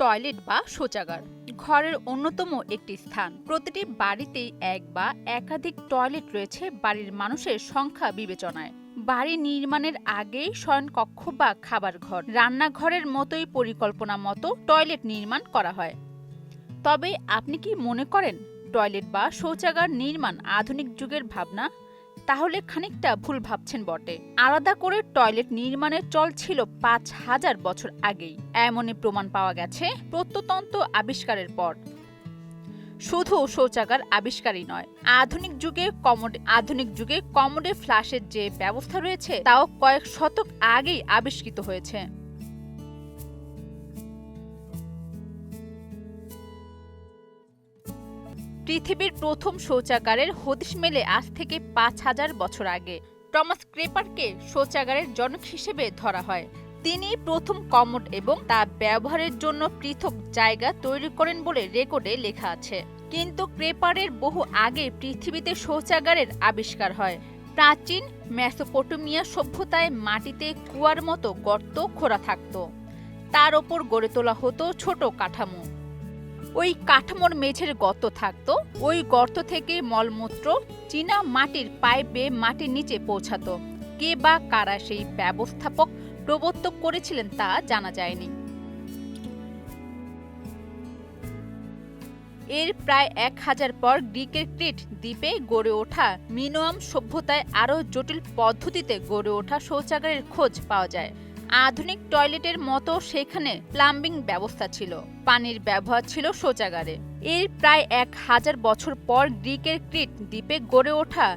Toilet বা শৌচাগার ঘরের অন্যতম একটি স্থান। প্রতিটি বাড়িতেই এক বা একাধিক টয়লেট রয়েছে বাড়ির মানুষের সংখ্যা বিবেচনায়। বাড়ি নির্মাণের আগেই শয়নকক্ষ বা খাবার ঘর, রান্নাঘরের মতোই পরিকল্পনা মতো টয়লেট নির্মাণ করা হয়। তবে আপনি কি মনে করেন টয়লেট বা শৌচাগার নির্মাণ আধুনিক যুগের ভাবনা? তাহলে খানিকটা ভুল ভাবছেন বটে। আলাদা করে টয়লেট নির্মাণের চল ছিল ৫,০০০ বছর আগেই। এমনই প্রমাণ পাওয়া গেছে প্রত্নতত্ত্ব আবিষ্কারের পর। শুধু শৌচাগার আবিষ্কারই নয়, আধুনিক যুগে কমোডে ফ্লাশের যে ব্যবস্থা রয়েছে তাও কয়েক শতক আগেই আবিষ্কৃত হয়েছে। পৃথিবীর প্রথম শৌচাগারের হদিশ মেলে আজ থেকে ৫,০০০ বছর আগে। টমাস ক্রেপারকে শৌচাগারের জনক হিসেবে ধরা হয়। তিনি প্রথম কমোড এবং তা ব্যবহারের জন্য পৃথক জায়গা তৈরি করেন বলে রেকর্ডে লেখা আছে। কিন্তু ক্রেপারের বহু আগে পৃথিবীতে শৌচাগারের আবিষ্কার হয়। প্রাচীন মেসোপটেমিয়া সভ্যতায় মাটিতে কুয়ার মতো গর্ত খোঁড়া থাকত। তার ওপর গড়ে তোলা হতো ছোট কাঠামো। ওই কাঠামোর মেঝের গর্ত থাকতো। ওই গর্ত থেকে মলমূত্র চীনা মাটির পাইপ বেয়ে মাটির নিচে পৌঁছাতো। কে বা কারা সেই ব্যবস্থাপক প্রবর্তক করেছিলেন তা জানা যায়নি। এর প্রায় ১,০০০ পর গ্রিকের ক্রিট দ্বীপে গড়ে ওঠা মিনোয়াম সভ্যতায় আরও জটিল পদ্ধতিতে গড়ে ওঠা শৌচাগারের খোঁজ পাওয়া যায়। আধুনিক টয়লেটের মতো সেখানে প্লাম্বিং ব্যবস্থা ছিল, পানির ব্যবহার ছিল শৌচাগারে। এর প্রায় ১,০০০ বছর পর গ্রিকের ক্রিট দ্বীপে গড়ে ওঠা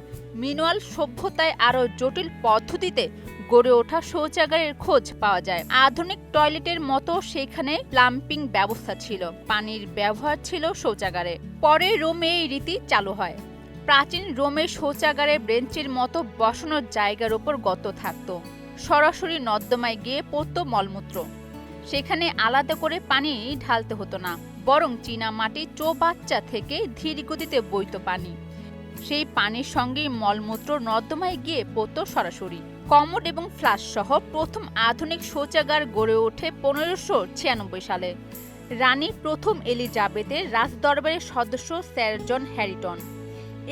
মিনোয়াল সভ্যতায় আরও জটিল পদ্ধতিতে গড়ে ওঠা শৌচাগারের খোঁজ পাওয়া যায়। আধুনিক টয়লেটের মতো সেখানে প্লাম্বিং ব্যবস্থা ছিল, পানির ব্যবহার ছিল শৌচাগারে। পরে রোমে এই রীতি চালু হয়। প্রাচীন রোমের শৌচাগারে বেঞ্চের মতো বসানোর জায়গার উপর গর্ত থাকতো। সরাসরি নর্দমায় গিয়ে পড়তো মলমূত্র। সেখানে আলাদা করে পানি ঢালতে হতো না, বরং চীনা মাটির চৌবাচ্চা থেকে ধীর গতিতে বইতো পানি। সেই পানির সঙ্গেই মলমূত্র নর্দমায় গিয়ে পড়তো সরাসরি। কমোড এবং ফ্লাশ সহ প্রথম আধুনিক শৌচাগার গড়ে ওঠে ১৫৯৬ সালে। রানী প্রথম এলিজাবেথের রাজদরবারের সদস্য স্যার জন হ্যারিটন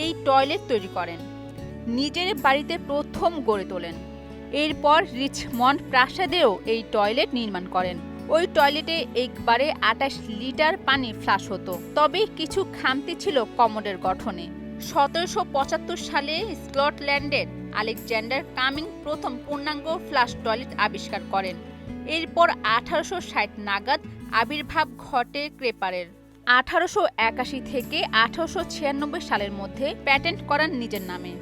এই টয়লেট তৈরি করেন, নিজের বাড়িতে প্রথম গড়ে তোলেন। এরপর রিচমন্ড প্রাসাদেও এই টয়লেট নির্মাণ করেন। ওই টয়লেটে একবারে ২৮ লিটার পানি ফ্লাশ হতো। তবে কিছু খামতি ছিল কমোডের গঠনে। ১৭৭৫ সালে স্কটল্যান্ডের আলেকজান্ডার কামিং প্রথম পূর্ণাঙ্গ ফ্লাশ টয়লেট আবিষ্কার করেন। এরপর ১৮৬০ নাগাদ আবির্ভাব ঘটে ক্রেপারের। ১৮৮১ থেকে ১৮৯৬ সালের মধ্যে প্যাটেন্ট করান নিজের নামে।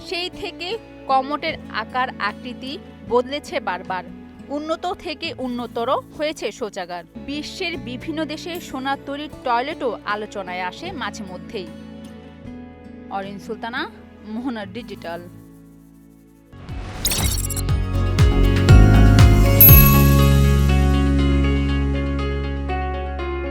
সেই থেকে কমোডের আকার আকৃতি বদলেছে বারবার। উন্নত থেকে উন্নতর হয়েছে শৌচাগার। বিশ্বের বিভিন্ন দেশে সোনার তৈরি টয়লেটও আলোচনায় আসে মাঝে মধ্যেই। অরিন সুলতানা, মোহনা ডিজিটাল।